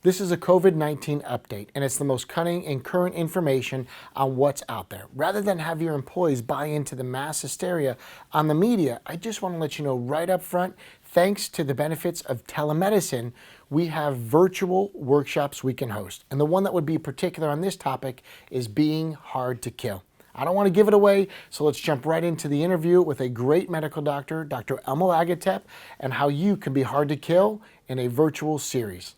This is a COVID-19 update, and it's the most cunning and current information on what's out there. Rather than have your employees buy into the mass hysteria on the media, I just want to let you know right up front, thanks to the benefits of telemedicine, we have virtual workshops we can host. And the one that would be particular on this topic is being hard to kill. I don't want to give it away, so let's jump right into the interview with a great medical doctor, Dr. Elmo Agatep, and how you can be hard to kill in a virtual series.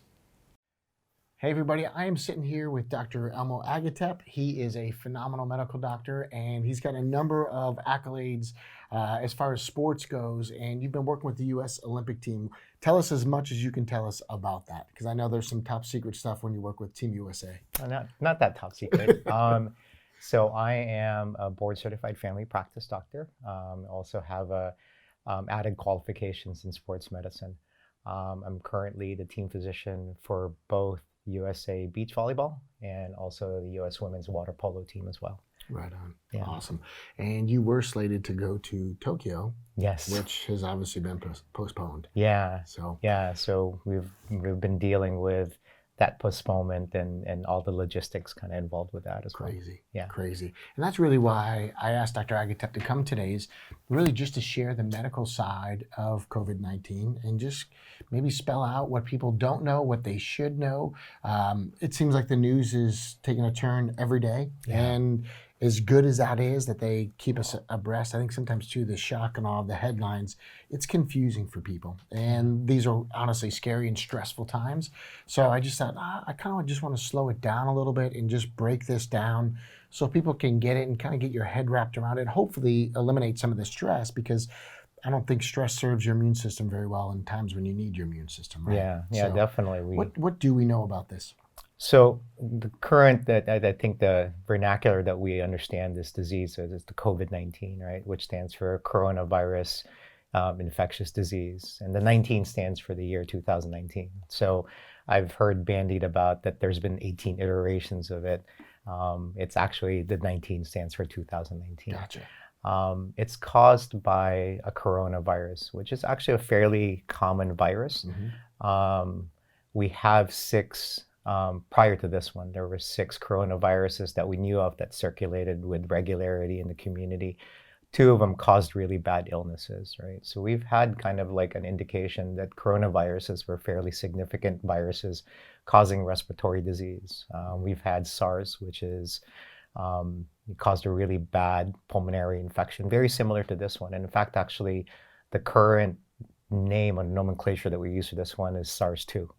Hey everybody, I am sitting here with Dr. Elmo Agatep. He is a phenomenal medical doctor and he's got a number of accolades as far as sports goes, and you've been working with the U.S. Olympic team. Tell us as much as you can tell us about that, because I know there's some top secret stuff when you work with Team USA. Not that top secret. So I am a board certified family practice doctor. Also have added qualifications in sports medicine. I'm currently the team physician for both USA beach volleyball and also the US women's water polo team as well. Right on. Yeah. Awesome. And you were slated to go to Tokyo. Yes. Which has obviously been postponed. Yeah. So we've been dealing with that postponement and all the logistics kind of involved with that as well. Crazy. Yeah. Crazy. And that's really why I asked Dr. Agatep to come today, is really just to share the medical side of COVID-19 and just maybe spell out what people don't know, what they should know. It seems like the news is taking a turn every day. Yeah. And as good as that is, that they keep us abreast, I think sometimes too, the shock and all of the headlines, it's confusing for people. And these are honestly scary and stressful times. So I just thought, I kind of just want to slow it down a little bit and just break this down so people can get it and kind of get your head wrapped around it, hopefully eliminate some of the stress, because I don't think stress serves your immune system very well in times when you need your immune system, right? Yeah, So definitely. What do we know about this? So the current, I think the vernacular that we understand this disease is the COVID-19, right? Which stands for coronavirus infectious disease. And the 19 stands for the year 2019. So I've heard bandied about that there's been 18 iterations of it. It's actually the 19 stands for 2019. Gotcha. It's caused by a coronavirus, which is actually a fairly common virus. Mm-hmm. We have six. Prior to this one, there were 6 coronaviruses that we knew of that circulated with regularity in the community. 2 of them caused really bad illnesses, right? So we've had kind of like an indication that coronaviruses were fairly significant viruses causing respiratory disease. We've had SARS, which is caused a really bad pulmonary infection, very similar to this one. And in fact, actually, the current name or nomenclature that we use for this one is SARS-2.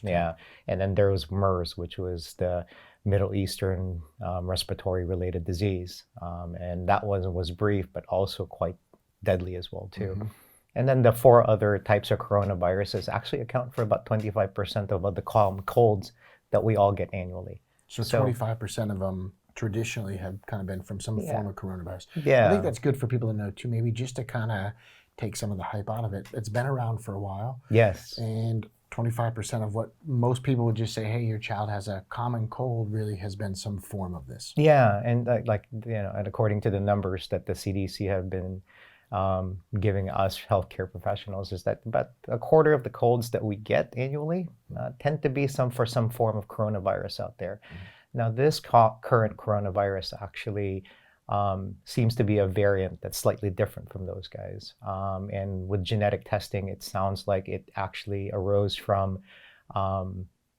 Yeah, and then there was MERS, which was the Middle Eastern respiratory related disease, and that one was brief, but also quite deadly as well too. Mm-hmm. And then the 4 other types of coronaviruses actually account for about 25% of the common colds that we all get annually. So 25% of them traditionally have kind of been from some form of coronavirus. Yeah, I think that's good for people to know too, maybe just to kind of take some of the hype out of it. It's been around for a while. Yes. And 25% of what most people would just say, hey, your child has a common cold, really has been some form of this. Yeah, and and according to the numbers that the CDC have been giving us healthcare professionals, is that about a quarter of the colds that we get annually tend to be some form of coronavirus out there. Mm-hmm. Now, this current coronavirus actually seems to be a variant that's slightly different from those guys. And with genetic testing, it sounds like it actually arose from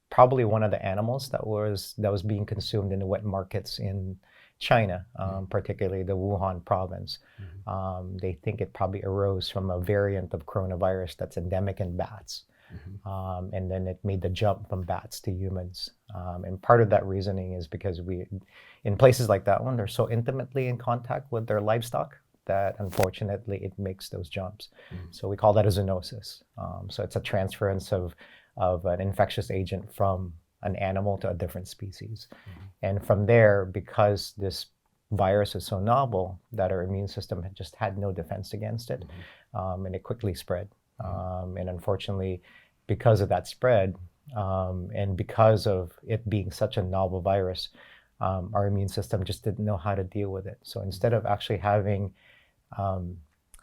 probably one of the animals that was being consumed in the wet markets in China, particularly the Wuhan province. Mm-hmm. They think it probably arose from a variant of coronavirus that's endemic in bats. Mm-hmm. And then it made the jump from bats to humans. And part of that reasoning is because in places like that one, they're so intimately in contact with their livestock that unfortunately it makes those jumps. Mm-hmm. So we call that a zoonosis. So it's a transference of an infectious agent from an animal to a different species. Mm-hmm. And from there, because this virus is so novel that our immune system just had no defense against it, mm-hmm. And it quickly spread. Mm-hmm. And unfortunately, because of that spread, and because of it being such a novel virus, our immune system just didn't know how to deal with it. So instead of actually having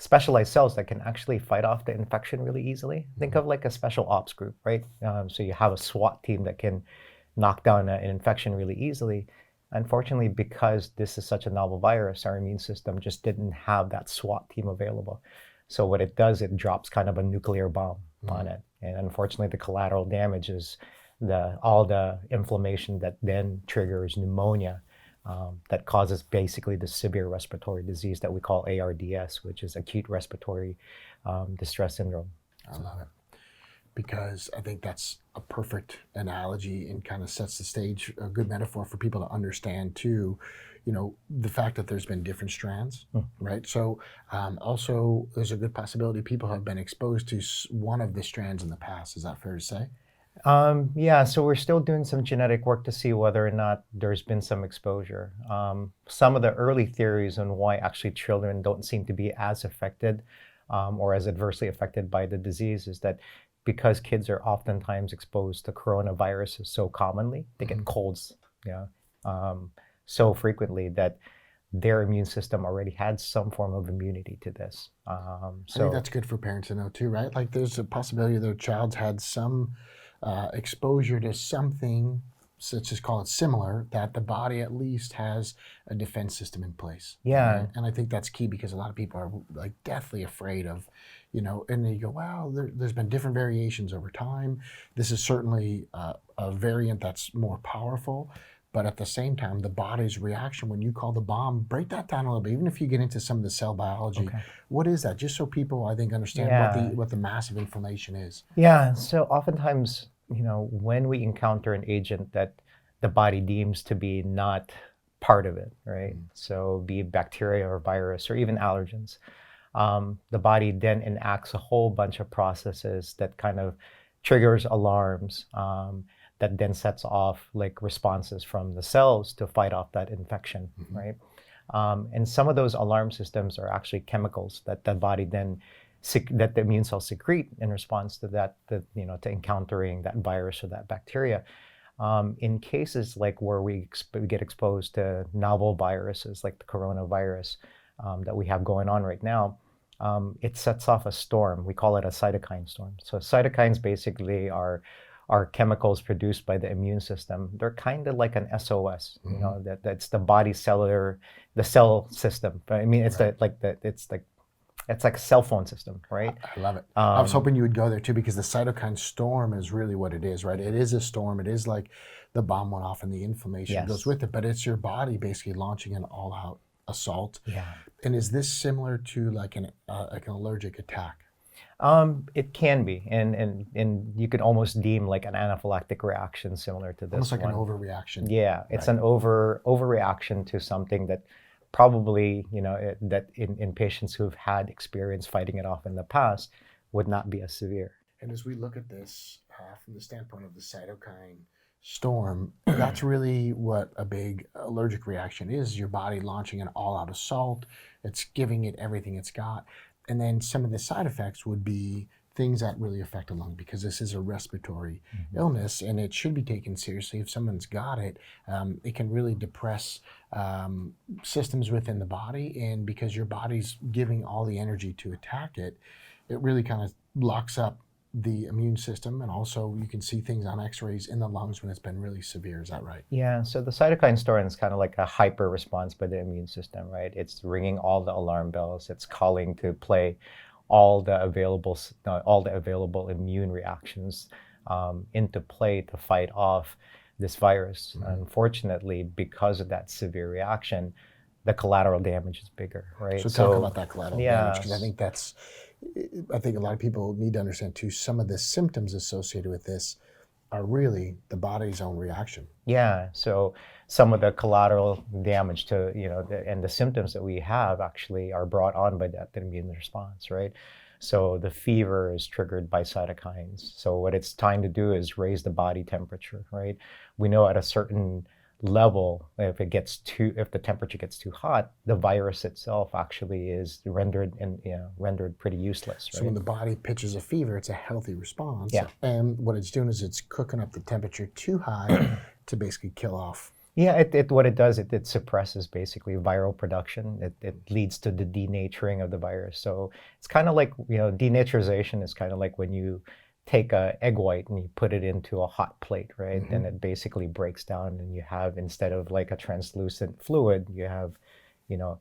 specialized cells that can actually fight off the infection really easily. Think of like a special ops group, right? So you have a SWAT team that can knock down an infection really easily. Unfortunately, because this is such a novel virus, our immune system just didn't have that SWAT team available. So what it does, it drops kind of a nuclear bomb on it. And unfortunately, the collateral damage is all the inflammation that then triggers pneumonia, that causes basically the severe respiratory disease that we call ARDS, which is acute respiratory distress syndrome. I love it, because I think that's a perfect analogy and kind of sets the stage, a good metaphor for people to understand too, the fact that there's been different strands, right? So also there's a good possibility people have been exposed to one of the strands in the past. Is that fair to say? Yeah, so we're still doing some genetic work to see whether or not there's been some exposure. Some of the early theories on why actually children don't seem to be as affected or as adversely affected by the disease is that because kids are oftentimes exposed to coronaviruses so commonly, they get colds, so frequently that their immune system already had some form of immunity to this. I think that's good for parents to know too, right? Like there's a possibility their child's had some exposure to something, let's just call it similar, that the body at least has a defense system in place. Yeah. And I think that's key, because a lot of people are like deathly afraid of, and then you go, wow, there's been different variations over time. This is certainly a variant that's more powerful. But at the same time, the body's reaction when you call the bomb, break that down a little bit, even if you get into some of the cell biology. Okay. What is that? Just so people, I think, understand what the massive inflammation is. Yeah, so oftentimes, when we encounter an agent that the body deems to be not part of it, right? So be it bacteria or virus or even allergens, the body then enacts a whole bunch of processes that kind of triggers alarms, that then sets off like responses from the cells to fight off that infection, right? And some of those alarm systems are actually chemicals that the body then that the immune cells secrete in response to that, to encountering that virus or that bacteria. In cases like where we get exposed to novel viruses like the coronavirus that we have going on right now, it sets off a storm. We call it a cytokine storm. So cytokines basically are chemicals produced by the immune system. They're kind of like an SOS, that's the body the cell system. I mean, it's it's like a cell phone system, right? I love it. I was hoping you would go there too, because the cytokine storm is really what it is, right? It is a storm. It is like the bomb went off and the inflammation goes with it, but it's your body basically launching an all-out assault. Yeah. And is this similar to like an allergic attack? It can be, and you could almost deem like an anaphylactic reaction similar to this. Almost like one. an overreaction. Yeah, it's an overreaction to something that probably, that in patients who've had experience fighting it off in the past would not be as severe. And as we look at this from the standpoint of the cytokine storm, that's really what a big allergic reaction is. Your body launching an all-out assault. It's giving it everything it's got. And then some of the side effects would be things that really affect the lung, because this is a respiratory illness and it should be taken seriously. If someone's got it, it can really depress systems within the body. And because your body's giving all the energy to attack it, it really kind of locks up the immune system. And also you can see things on x-rays in the lungs when it's been really severe. Is that right? Yeah, so the cytokine storm is kind of like a hyper response by the immune system, right? It's ringing all the alarm bells. It's calling to play all the available immune reactions into play to fight off this virus. Unfortunately, because of that severe reaction, the collateral damage is bigger, right? So talk about that collateral damage, because I think a lot of people need to understand too, some of the symptoms associated with this are really the body's own reaction. Yeah, so some of the collateral damage to, and the symptoms that we have actually are brought on by that immune response, right? So the fever is triggered by cytokines. So what it's trying to do is raise the body temperature, right? We know at a certain level, if the temperature gets too hot, the virus itself actually is rendered pretty useless. Right? So when the body pitches a fever, it's a healthy response. Yeah. And what it's doing is it's cooking up the temperature too high to basically kill off Yeah, it what it does, it suppresses basically viral production. It leads to the denaturing of the virus. So it's kind of like, denaturization is kind of like when you take a egg white and you put it into a hot plate, right? Then it basically breaks down and you have, instead of like a translucent fluid, you have, you know,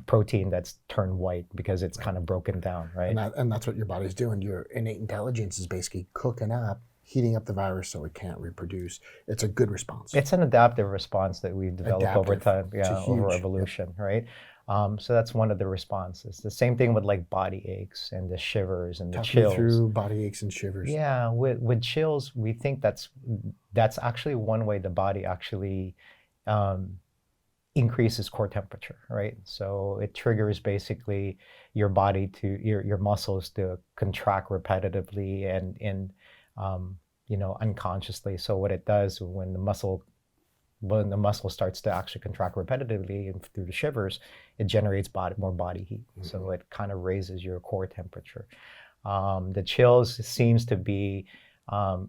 protein that's turned white because it's kind of broken down, right? And that's what your body's doing. Your innate intelligence is basically cooking up, heating up the virus so it can't reproduce. It's a good response. It's an adaptive response that we've developed over Adaptive. time, It's a yeah, over huge. Yep. evolution, right? So that's one of the responses. The same thing with like body aches and the shivers and the Talk me chills. through body aches and shivers. Yeah, with chills, we think that's actually one way the body actually um, increases core temperature, right? So it triggers basically your body to your muscles to contract repetitively and unconsciously. So what it does when the muscle starts to actually contract repetitively and through the shivers, it generates more body heat. So it kind of raises your core temperature. The chills seems to be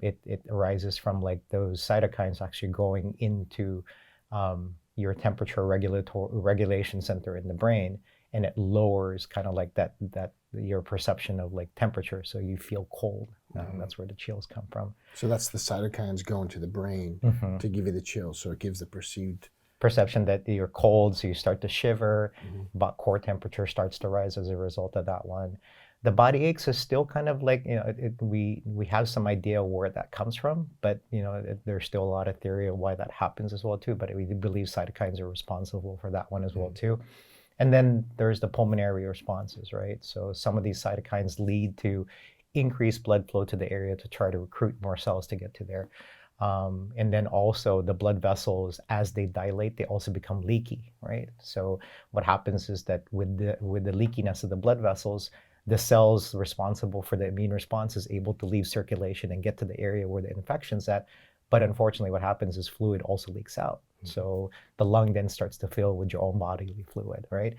it arises from like those cytokines actually going into your temperature regulation center in the brain, and it lowers kind of like that your perception of like temperature, so you feel cold. That's where the chills come from. So that's the cytokines going to the brain Mm-hmm. to give you the chills. So it gives the perceived Perception that you're cold, so you start to shiver, but core temperature starts to rise as a result of that one. The body aches is still kind of like, we have some idea where that comes from, but there's still a lot of theory of why that happens as well too. But we believe cytokines are responsible for that one as well too. And then there's the pulmonary responses, right? So some of these cytokines lead to increased blood flow to the area to try to recruit more cells to get to there. And then also the blood vessels, as they dilate, they also become leaky, right? So what happens is that with the leakiness of the blood vessels, the cells responsible for the immune response is able to leave circulation and get to the area where the infection's at. But unfortunately, what happens is fluid also leaks out. So the lung then starts to fill with your own bodily fluid, right?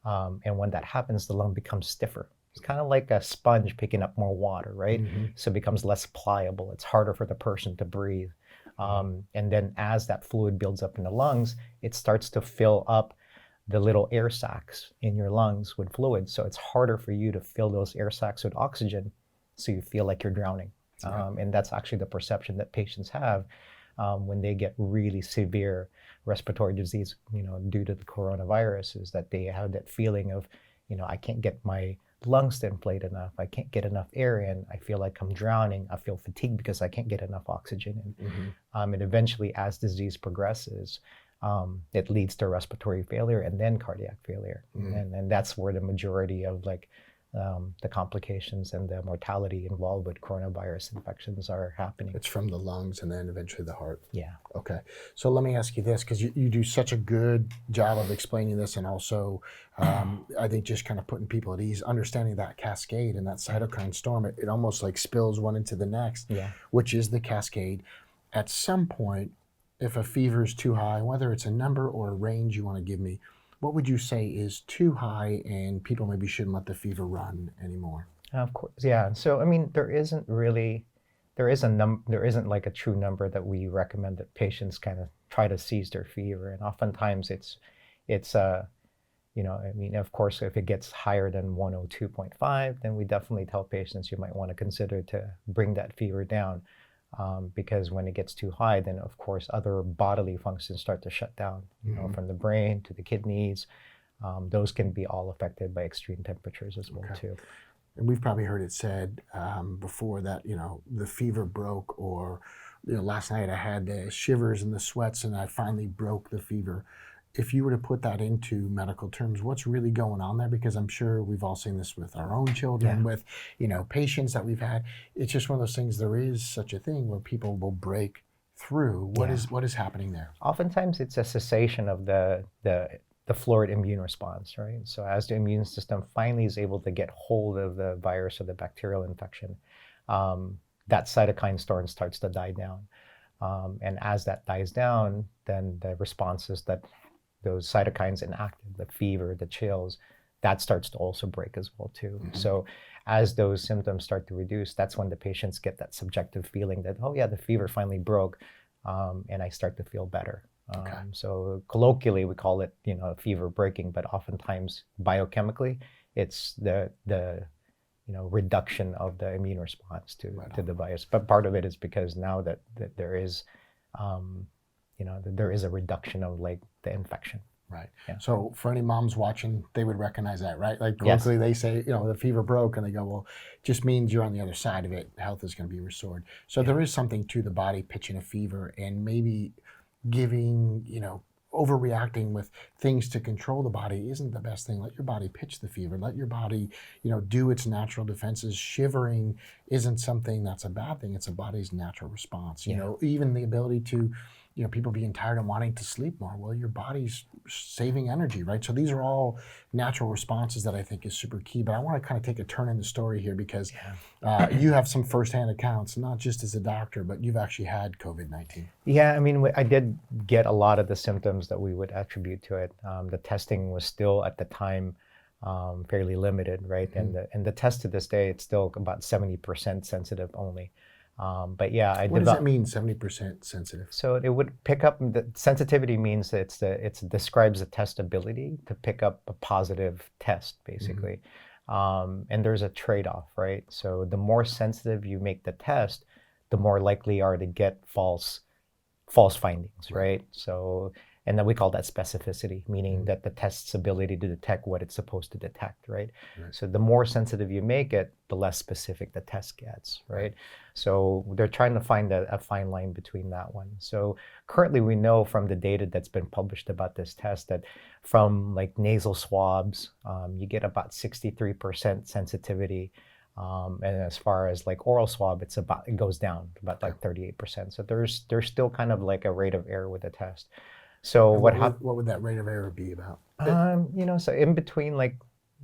And when that happens, the lung becomes stiffer. It's kind of like a sponge picking up more water, right? So it becomes less pliable. It's harder for the person to breathe. And then as that fluid builds up in the lungs, it starts to fill up the little air sacs in your lungs with fluid. So it's harder for you to fill those air sacs with oxygen, so you feel like you're drowning. And that's actually the perception that patients have when they get really severe respiratory disease, due to the coronavirus, is that they have that feeling of, I can't get my lungs to inflate enough. I can't get enough air in. I feel like I'm drowning. I feel fatigued because I can't get enough oxygen in. And eventually, as disease progresses, it leads to respiratory failure and then cardiac failure. And that's where the majority of like the complications and the mortality involved with coronavirus infections are happening. It's from the lungs and then eventually the heart. Yeah. Okay. So let me ask you this, because you do such a good job of explaining this, and also I think just kind of putting people at ease, understanding that cascade and that cytokine storm. It almost like spills one into the next, which is the cascade. At some point, if a fever is too high, whether it's a number or a range you want to give me, what would you say is too high and people maybe shouldn't let the fever run anymore? Of course, yeah. So I mean, there isn't like a true number that we recommend that patients kind of try to seize their fever. And oftentimes it's I mean, of course, if it gets higher than 102.5, then we definitely tell patients you might want to consider to bring that fever down. Because when it gets too high, then of course other bodily functions start to shut down, from the brain to the kidneys. Those can be all affected by extreme temperatures as well too. And we've probably heard it said before that, the fever broke, or, last night I had the shivers and the sweats and I finally broke the fever. If you were to put that into medical terms, what's really going on there? Because I'm sure we've all seen this with our own children, with, patients that we've had. It's just one of those things. There is such a thing where people will break through. What is happening there? Oftentimes it's a cessation of the fluid immune response, right? So as the immune system finally is able to get hold of the virus or the bacterial infection, that cytokine storm starts to die down. And as that dies down, then the responses that those cytokines enacted, the fever, the chills, that starts to also break as well too. So as those symptoms start to reduce, that's when the patients get that subjective feeling that, oh yeah, the fever finally broke, and I start to feel better. Okay. So colloquially, we call it, fever breaking, but oftentimes biochemically, it's the reduction of the immune response to the virus. But part of it is because now that there is, that there is a reduction of like the infection. Right. Yeah. So for any moms watching, they would recognize that, right? Like Yes. colloquially, they say, the fever broke, and they go, well, just means you're on the other side of it. Health is going to be restored. So there is something to the body pitching a fever and maybe giving, overreacting with things to control the body isn't the best thing. Let your body pitch the fever. Let your body, do its natural defenses. Shivering isn't something that's a bad thing. It's a body's natural response. Even the ability to, people being tired and wanting to sleep more. Well, your body's saving energy, right? So these are all natural responses that I think is super key. But I want to kind of take a turn in the story here because you have some firsthand accounts, not just as a doctor, but you've actually had COVID-19. Yeah, I mean, I did get a lot of the symptoms that we would attribute to it. The testing was still at the time fairly limited, right? Mm-hmm. And the test to this day, it's still about 70% sensitive only. But yeah, What does that mean, 70% sensitive? So it would pick up, the sensitivity means that it describes the test ability to pick up a positive test, basically. And there's a trade-off, right? So the more sensitive you make the test, the more likely you are to get false findings, right? So, and then we call that specificity, meaning that the test's ability to detect what it's supposed to detect, right? So the more sensitive you make it, the less specific the test gets, right? So they're trying to find a fine line between that one. So currently we know from the data that's been published about this test that from like nasal swabs, you get about 63% sensitivity. And as far as like oral swab, it goes down about like 38%. So there's still kind of like a rate of error with the test. So what would that rate of error be about? So in between, like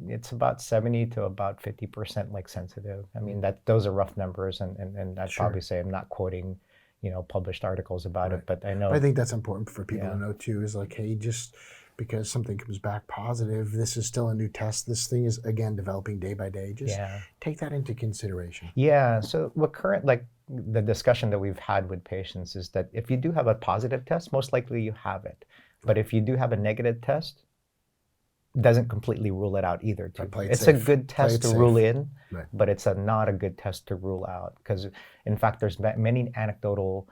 it's about 70 to about 50% like sensitive. I mean, those are rough numbers, and I'd probably say I'm not quoting, published articles about it, but I know. But I think that's important for people to know too, is like, hey, just because something comes back positive, this is still a new test. This thing is, again, developing day by day. Just take that into consideration. Yeah. So the discussion that we've had with patients is that if you do have a positive test, most likely you have it. But if you do have a negative test, doesn't completely rule it out either. It's a good test to rule in, but it's not a good test to rule out, because in fact, there's many anecdotal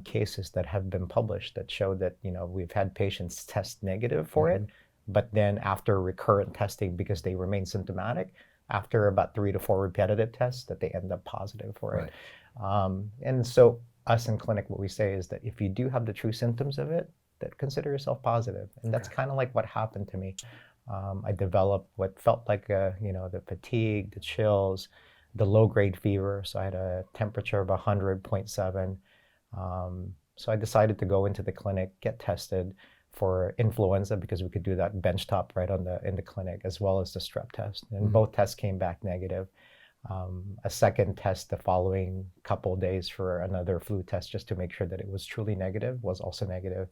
cases that have been published that show that we've had patients test negative for it, but then after recurrent testing, because they remain symptomatic, after about 3 to 4 repetitive tests, that they end up positive for it. And so us in clinic, what we say is that if you do have the true symptoms of it, that consider yourself positive. And that's kind of like what happened to me. I developed what felt like the fatigue, the chills, the low-grade fever. So I had a temperature of 100.7. So I decided to go into the clinic, get tested for influenza, because we could do that benchtop right in the clinic, as well as the strep test. And both tests came back negative. A second test the following couple of days for another flu test, just to make sure that it was truly negative, was also negative.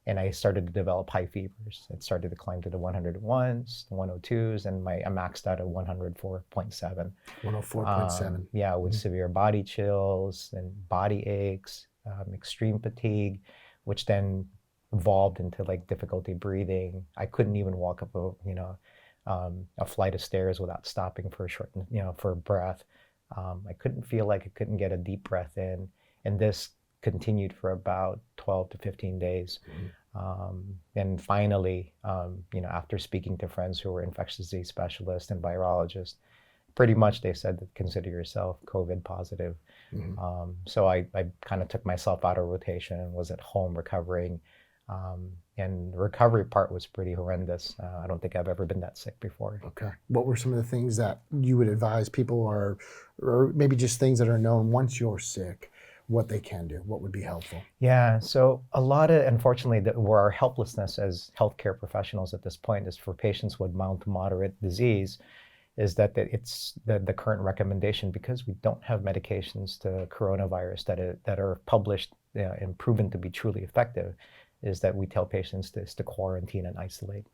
And I started to develop high fevers. It started to climb to the 101s, the 102s, and I maxed out at 104.7. 104.7. Yeah, with severe body chills and body aches, extreme fatigue, which then evolved into like difficulty breathing. I couldn't even walk up a flight of stairs without stopping for a short, for a breath. I couldn't feel like I couldn't get a deep breath in, and this continued for about 12 to 15 days. And finally, after speaking to friends who were infectious disease specialists and virologists, pretty much they said that consider yourself COVID positive. So I kind of took myself out of rotation and was at home recovering. And the recovery part was pretty horrendous. I don't think I've ever been that sick before. Okay. What were some of the things that you would advise people, or maybe just things that are known once you're sick, what they can do? What would be helpful? Yeah, so a lot of, unfortunately, where our helplessness as healthcare professionals at this point is for patients with mild to moderate disease, is that it's the current recommendation, because we don't have medications to coronavirus that are published and proven to be truly effective, is that we tell patients to quarantine and isolate,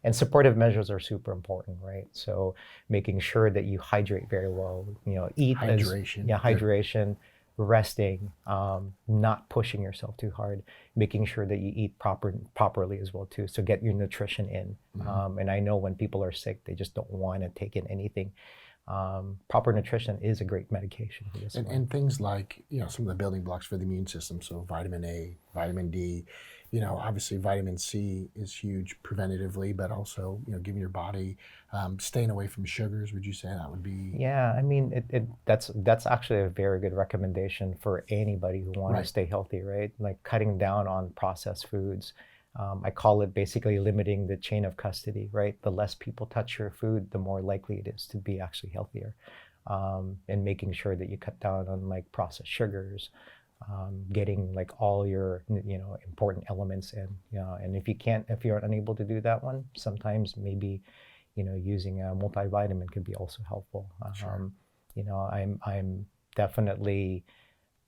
and supportive measures are super important, right? So making sure that you hydrate very well, eat hydration. hydration, resting, not pushing yourself too hard, making sure that you eat properly as well too. So get your nutrition in. And I know when people are sick, they just don't want to take in anything. Proper nutrition is a great medication for this one. And things like, some of the building blocks for the immune system. So vitamin A, vitamin D, obviously vitamin C is huge preventatively, but also, giving your body, staying away from sugars. Would you say that would be? Yeah, I mean, that's actually a very good recommendation for anybody who wants to stay healthy, right? Like cutting down on processed foods. I call it basically limiting the chain of custody, right? The less people touch your food, the more likely it is to be actually healthier. And making sure that you cut down on like processed sugars, getting like all your important elements in. And if you're unable to do that one, sometimes maybe using a multivitamin could be also helpful. Sure. I'm definitely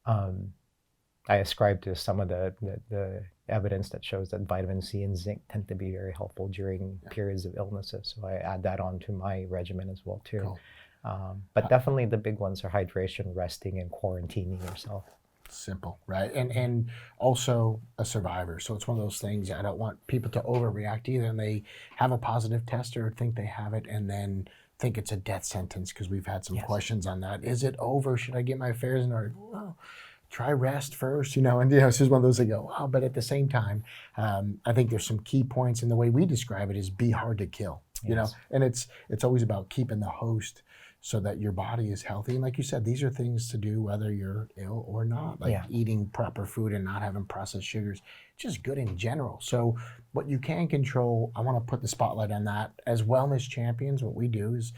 I ascribe to some of the evidence that shows that vitamin C and zinc tend to be very helpful during periods of illnesses. So I add that on to my regimen as well too. Cool. But definitely the big ones are hydration, resting, and quarantining yourself. Simple, right? And also a survivor. So it's one of those things, I don't want people to overreact either, and they have a positive test or think they have it and then think it's a death sentence, because we've had some questions on that. Is it over? Should I get my affairs in order? Well, try rest first, and this is one of those that go, oh, but at the same time, I think there's some key points in the way we describe it is be hard to kill, and it's always about keeping the host so that your body is healthy. And like you said, these are things to do whether you're ill or not, like eating proper food and not having processed sugars, just good in general. So what you can control, I want to put the spotlight on that. As wellness champions, what we do is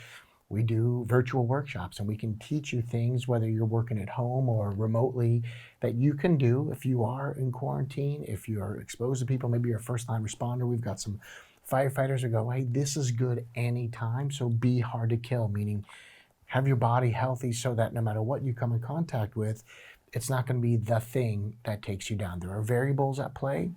we do virtual workshops, and we can teach you things, whether you're working at home or remotely, that you can do if you are in quarantine, if you are exposed to people, maybe you're a first-time responder. We've got some firefighters who go, hey, this is good anytime. So be hard to kill, meaning have your body healthy so that no matter what you come in contact with, it's not going to be the thing that takes you down. There are variables at play,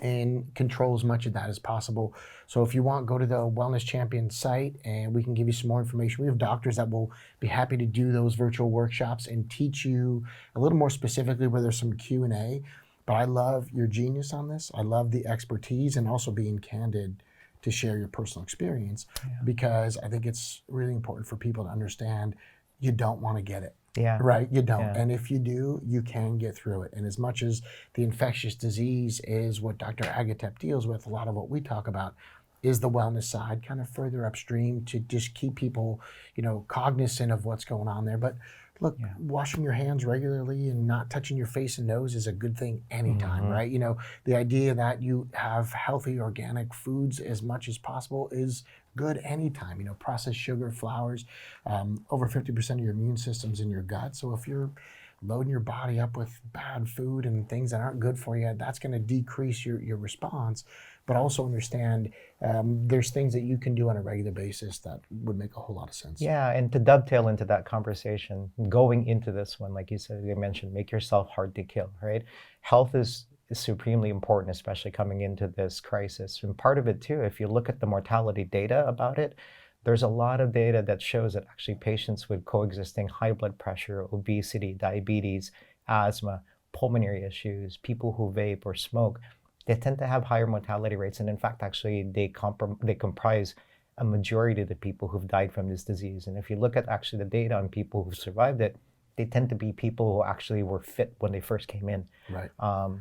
and control as much of that as possible. So if you want, go to the Wellness Champion site and we can give you some more information. We have doctors that will be happy to do those virtual workshops and teach you a little more specifically where there's some Q&A. But I love your genius on this. I love the expertise and also being candid to share your personal experience, because I think it's really important for people to understand you don't want to get it. Right? You don't. And if you do, you can get through it. And as much as the infectious disease is what Dr. Agatep deals with, a lot of what we talk about is the wellness side, kind of further upstream to just keep people, cognizant of what's going on there. But look, washing your hands regularly and not touching your face and nose is a good thing anytime, right? The idea that you have healthy organic foods as much as possible is good anytime. Processed sugar, flours, over 50% of your immune system's in your gut. So if you're loading your body up with bad food and things that aren't good for you, that's going to decrease your response. But also understand there's things that you can do on a regular basis that would make a whole lot of sense. Yeah, and to dovetail into that conversation, going into this one, like you said, you mentioned, make yourself hard to kill, right? Health is supremely important, especially coming into this crisis. And part of it too, if you look at the mortality data about it, there's a lot of data that shows that actually patients with coexisting high blood pressure, obesity, diabetes, asthma, pulmonary issues, people who vape or smoke, they tend to have higher mortality rates. And in fact, actually, they comprise a majority of the people who've died from this disease. And if you look at actually the data on people who've survived it, they tend to be people who actually were fit when they first came in. Right.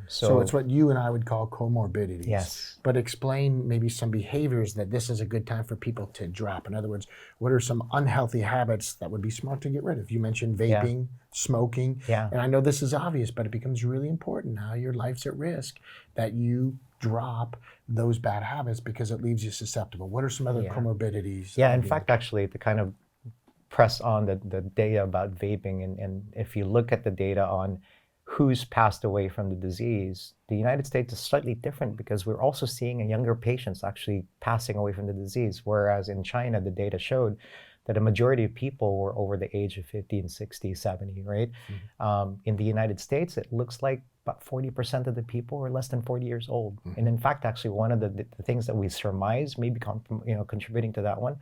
So it's what you and I would call comorbidities. Yes. But explain maybe some behaviors that this is a good time for people to drop. In other words, what are some unhealthy habits that would be smart to get rid of? You mentioned vaping, smoking. And I know this is obvious, but it becomes really important now. Your life's at risk that you drop those bad habits because it leaves you susceptible. What are some other comorbidities? Yeah, in fact, actually, to kind of press on the data about vaping, and if you look at the data on who's passed away from the disease, the United States is slightly different because we're also seeing younger patients actually passing away from the disease, whereas in China, the data showed that a majority of people were over the age of 50 and 60, 70, right? In the United States, it looks like about 40% of the people are less than 40 years old. And in fact, actually, one of the things that we surmise maybe contributing to that one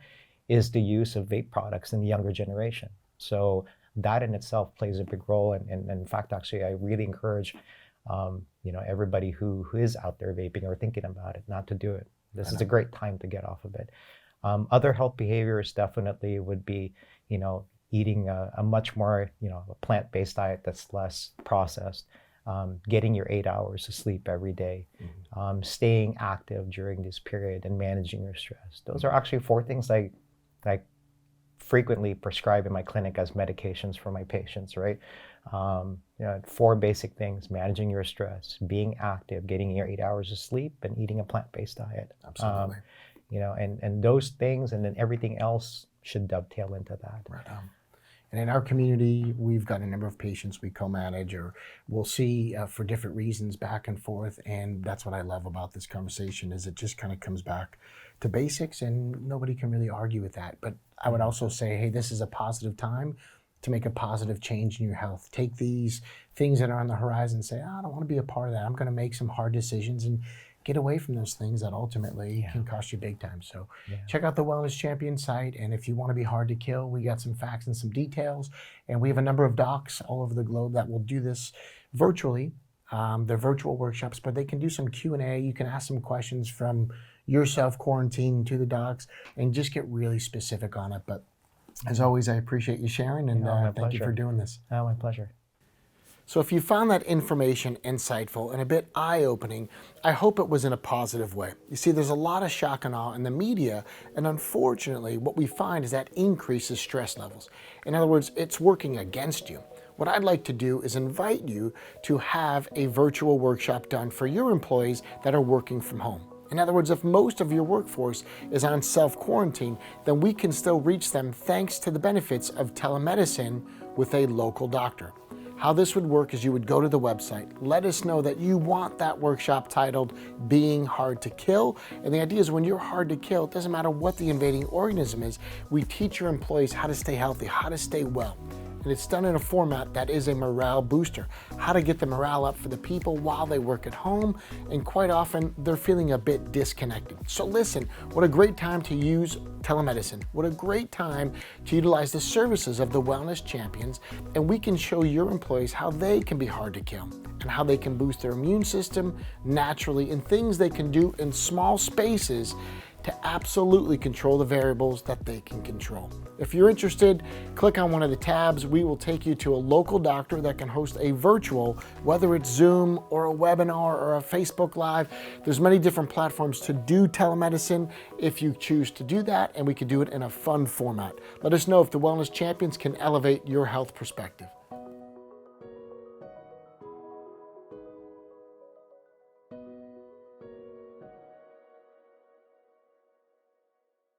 is the use of vape products in the younger generation. So that in itself plays a big role. And in fact, actually, I really encourage, everybody who is out there vaping or thinking about it, not to do it. This is a great time to get off of it. Other health behaviors definitely would be, eating a much more, a plant-based diet that's less processed, getting your 8 hours of sleep every day, staying active during this period, and managing your stress. Those are actually 4 things I frequently prescribe in my clinic as medications for my patients, right? 4 basic things: managing your stress, being active, getting your 8 hours of sleep, and eating a plant-based diet. Absolutely. And those things, and then everything else should dovetail into that. Right on. And in our community, we've got a number of patients we co-manage, or we'll see for different reasons back and forth. And that's what I love about this conversation, is it just kind of comes back to basics, and nobody can really argue with that. But I would also say, hey, this is a positive time to make a positive change in your health. Take these things that are on the horizon and say, I don't want to be a part of that. I'm going to make some hard decisions and get away from those things that ultimately can cost you big time. So check out the Wellness Champion site. And if you want to be hard to kill, we got some facts and some details. And we have a number of docs all over the globe that will do this virtually. They're virtual workshops, but they can do some Q&A. You can ask some questions from yourself quarantine to the docs and just get really specific on it. But as always, I appreciate you sharing, and thank you for doing this. Oh, my pleasure. So if you found that information insightful and a bit eye-opening, I hope it was in a positive way. You see, there's a lot of shock and awe in the media, and unfortunately, what we find is that increases stress levels. In other words, it's working against you. What I'd like to do is invite you to have a virtual workshop done for your employees that are working from home. In other words, if most of your workforce is on self-quarantine, then we can still reach them thanks to the benefits of telemedicine with a local doctor. How this would work is you would go to the website, let us know that you want that workshop titled Being Hard to Kill. And the idea is, when you're hard to kill, it doesn't matter what the invading organism is, we teach your employees how to stay healthy, how to stay well. And it's done in a format that is a morale booster. How to get the morale up for the people while they work at home, and quite often they're feeling a bit disconnected. So listen, what a great time to use telemedicine. What a great time to utilize the services of the Wellness Champions, and we can show your employees how they can be hard to kill and how they can boost their immune system naturally, and things they can do in small spaces to absolutely control the variables that they can control. If you're interested, click on one of the tabs. We will take you to a local doctor that can host a virtual, whether it's Zoom or a webinar or a Facebook Live. There's many different platforms to do telemedicine if you choose to do that, and we can do it in a fun format. Let us know if the Wellness Champions can elevate your health perspective.